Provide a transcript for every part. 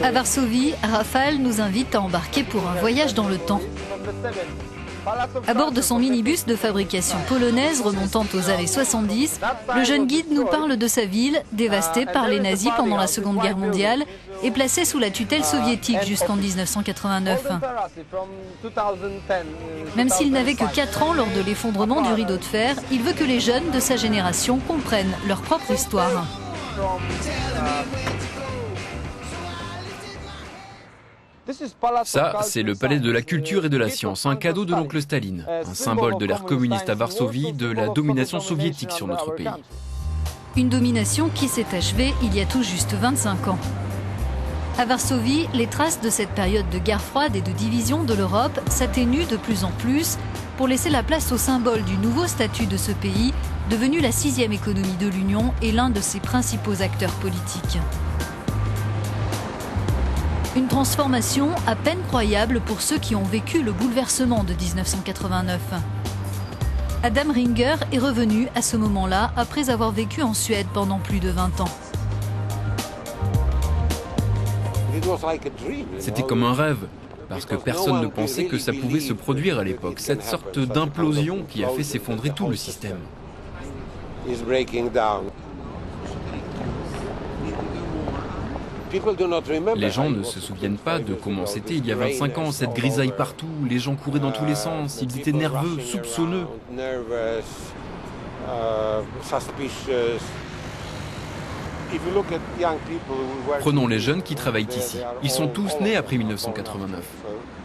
À Varsovie, Rafał nous invite à embarquer pour un voyage dans le temps. À bord de son minibus de fabrication polonaise remontant aux années 70, le jeune guide nous parle de sa ville, dévastée par les nazis pendant la Seconde Guerre mondiale et placée sous la tutelle soviétique jusqu'en 1989. Même s'il n'avait que 4 ans lors de l'effondrement du rideau de fer, il veut que les jeunes de sa génération comprennent leur propre histoire. Ça, c'est le palais de la culture et de la science, un cadeau de l'oncle Staline, un symbole de l'ère communiste à Varsovie, de la domination soviétique sur notre pays. Une domination qui s'est achevée il y a tout juste 25 ans. À Varsovie, les traces de cette période de guerre froide et de division de l'Europe s'atténuent de plus en plus pour laisser la place au symbole du nouveau statut de ce pays, devenu la 6e économie de l'Union et l'un de ses principaux acteurs politiques. Une transformation à peine croyable pour ceux qui ont vécu le bouleversement de 1989. Adam Ringer est revenu à ce moment-là après avoir vécu en Suède pendant plus de 20 ans. C'était comme un rêve, parce que personne ne pensait que ça pouvait se produire à l'époque, cette sorte d'implosion qui a fait s'effondrer tout le système. Les gens ne se souviennent pas de comment c'était il y a 25 ans, cette grisaille partout, les gens couraient dans tous les sens, ils étaient nerveux, soupçonneux. Prenons les jeunes qui travaillent ici. Ils sont tous nés après 1989.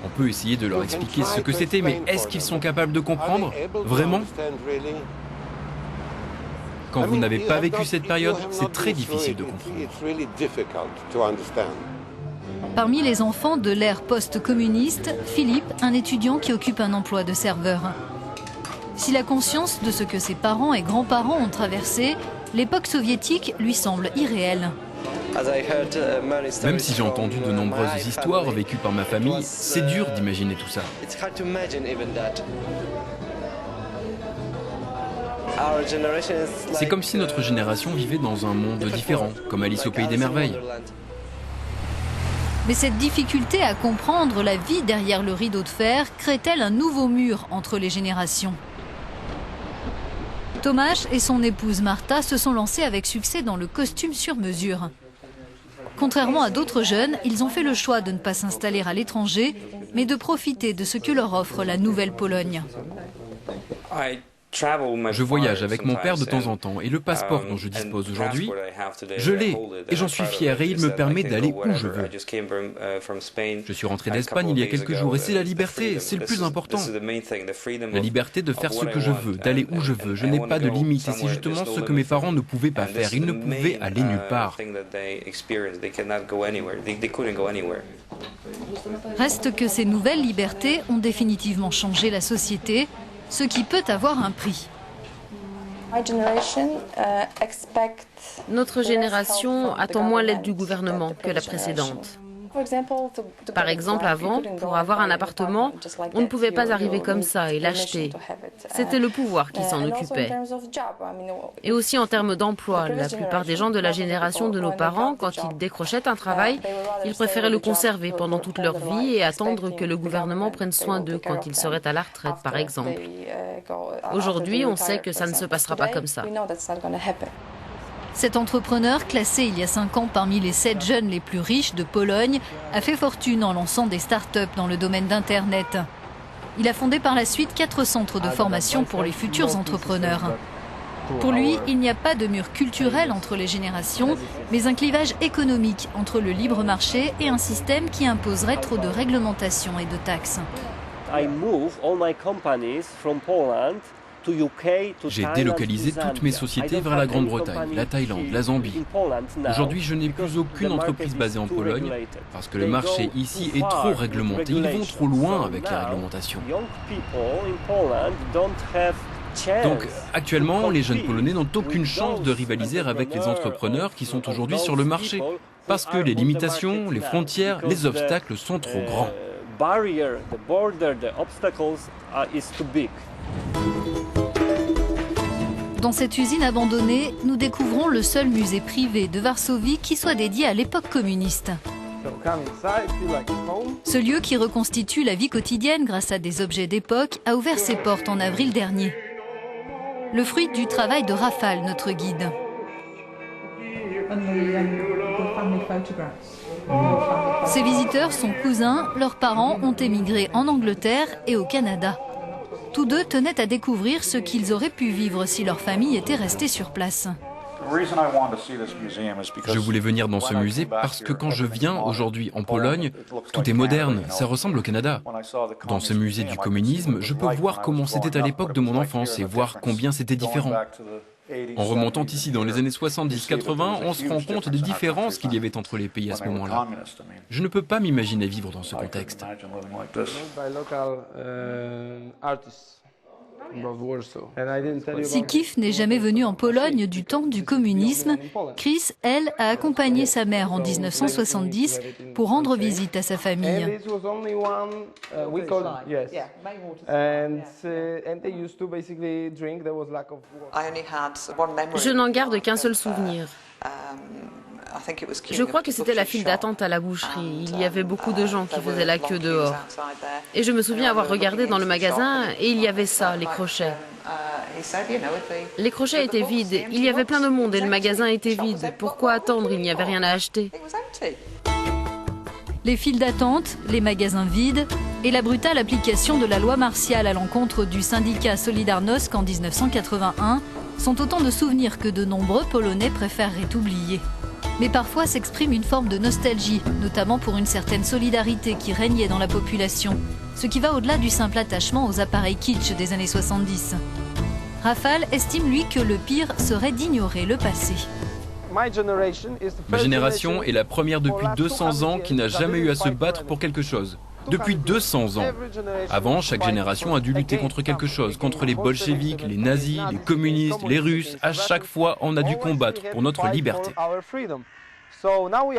On peut essayer de leur expliquer ce que c'était, mais est-ce qu'ils sont capables de comprendre? Vraiment? Quand vous n'avez pas vécu cette période, c'est très difficile de comprendre. Parmi les enfants de l'ère post-communiste, Philippe, un étudiant qui occupe un emploi de serveur. Si la conscience de ce que ses parents et grands-parents ont traversé, l'époque soviétique lui semble irréelle. Même si j'ai entendu de nombreuses histoires vécues par ma famille, c'est dur d'imaginer tout ça. C'est comme si notre génération vivait dans un monde différent, comme Alice au Pays des Merveilles. Mais cette difficulté à comprendre la vie derrière le rideau de fer crée-t-elle un nouveau mur entre les générations? Tomasz et son épouse Marta se sont lancés avec succès dans le costume sur mesure. Contrairement à d'autres jeunes, ils ont fait le choix de ne pas s'installer à l'étranger, mais de profiter de ce que leur offre la nouvelle Pologne. Je voyage avec mon père de temps en temps et le passeport dont je dispose aujourd'hui, je l'ai et j'en suis fier et il me permet d'aller où je veux. Je suis rentré d'Espagne il y a quelques jours et c'est la liberté, c'est le plus important. La liberté de faire ce que je veux, d'aller où je veux. Je n'ai pas de limite et c'est justement ce que mes parents ne pouvaient pas faire. Ils ne pouvaient aller nulle part. Reste que ces nouvelles libertés ont définitivement changé la société, ce qui peut avoir un prix. Notre génération attend moins l'aide du gouvernement que la précédente. Par exemple, avant, pour avoir un appartement, on ne pouvait pas arriver comme ça et l'acheter. C'était le pouvoir qui s'en occupait. Et aussi en termes d'emploi, la plupart des gens de la génération de nos parents, quand ils décrochaient un travail, ils préféraient le conserver pendant toute leur vie et attendre que le gouvernement prenne soin d'eux quand ils seraient à la retraite, par exemple. Aujourd'hui, on sait que ça ne se passera pas comme ça. Cet entrepreneur, classé il y a 5 ans parmi les 7 jeunes les plus riches de Pologne, a fait fortune en lançant des start-up dans le domaine d'Internet. Il a fondé par la suite 4 centres de formation pour les futurs entrepreneurs. Pour lui, il n'y a pas de mur culturel entre les générations, mais un clivage économique entre le libre marché et un système qui imposerait trop de réglementations et de taxes. J'ai délocalisé toutes mes sociétés vers la Grande-Bretagne, la Thaïlande, la Zambie. Aujourd'hui, je n'ai plus aucune entreprise basée en Pologne parce que le marché ici est trop réglementé. Ils vont trop loin avec les réglementations. Donc, actuellement, les jeunes Polonais n'ont aucune chance de rivaliser avec les entrepreneurs qui sont aujourd'hui sur le marché parce que les limitations, les frontières, les obstacles sont trop grands. Dans cette usine abandonnée, nous découvrons le seul musée privé de Varsovie qui soit dédié à l'époque communiste. Ce lieu qui reconstitue la vie quotidienne grâce à des objets d'époque a ouvert ses portes en avril dernier. Le fruit du travail de Rafal, notre guide. Ces visiteurs sont cousins, leurs parents ont émigré en Angleterre et au Canada. Tous deux tenaient à découvrir ce qu'ils auraient pu vivre si leur famille était restée sur place. Je voulais venir dans ce musée parce que quand je viens aujourd'hui en Pologne, tout est moderne, ça ressemble au Canada. Dans ce musée du communisme, je peux voir comment c'était à l'époque de mon enfance et voir combien c'était différent. En remontant ici dans les années 70-80, on se rend compte des différences qu'il y avait entre les pays à ce moment-là. Je ne peux pas m'imaginer vivre dans ce contexte. Si Kif n'est jamais venu en Pologne du temps du communisme, Chris, elle, a accompagné sa mère en 1970 pour rendre visite à sa famille. Je n'en garde qu'un seul souvenir. Je crois que c'était la file d'attente à la boucherie. Il y avait beaucoup de gens qui faisaient la queue dehors. Et je me souviens avoir regardé dans le magasin et il y avait ça, les crochets. Les crochets étaient vides. Il y avait plein de monde et le magasin était vide. Pourquoi attendre? Il n'y avait rien à acheter. Les files d'attente, les magasins vides et la brutale application de la loi martiale à l'encontre du syndicat Solidarnosc en 1981 sont autant de souvenirs que de nombreux Polonais préféreraient oublier. Mais parfois s'exprime une forme de nostalgie, notamment pour une certaine solidarité qui régnait dans la population, ce qui va au-delà du simple attachement aux appareils kitsch des années 70. Rafal estime, lui, que le pire serait d'ignorer le passé. Ma génération est la première depuis 200 ans qui n'a jamais eu à se battre pour quelque chose. Depuis 200 ans. Avant, chaque génération a dû lutter contre quelque chose, contre les bolcheviks, les nazis, les communistes, les Russes. À chaque fois, on a dû combattre pour notre liberté.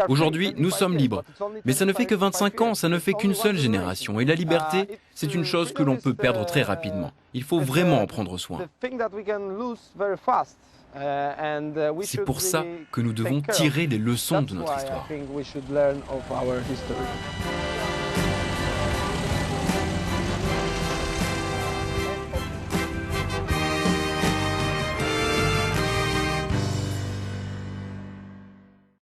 Aujourd'hui, nous sommes libres. Mais ça ne fait que 25 ans, ça ne fait qu'une seule génération. Et la liberté, c'est une chose que l'on peut perdre très rapidement. Il faut vraiment en prendre soin. C'est pour ça que nous devons tirer les leçons de notre histoire.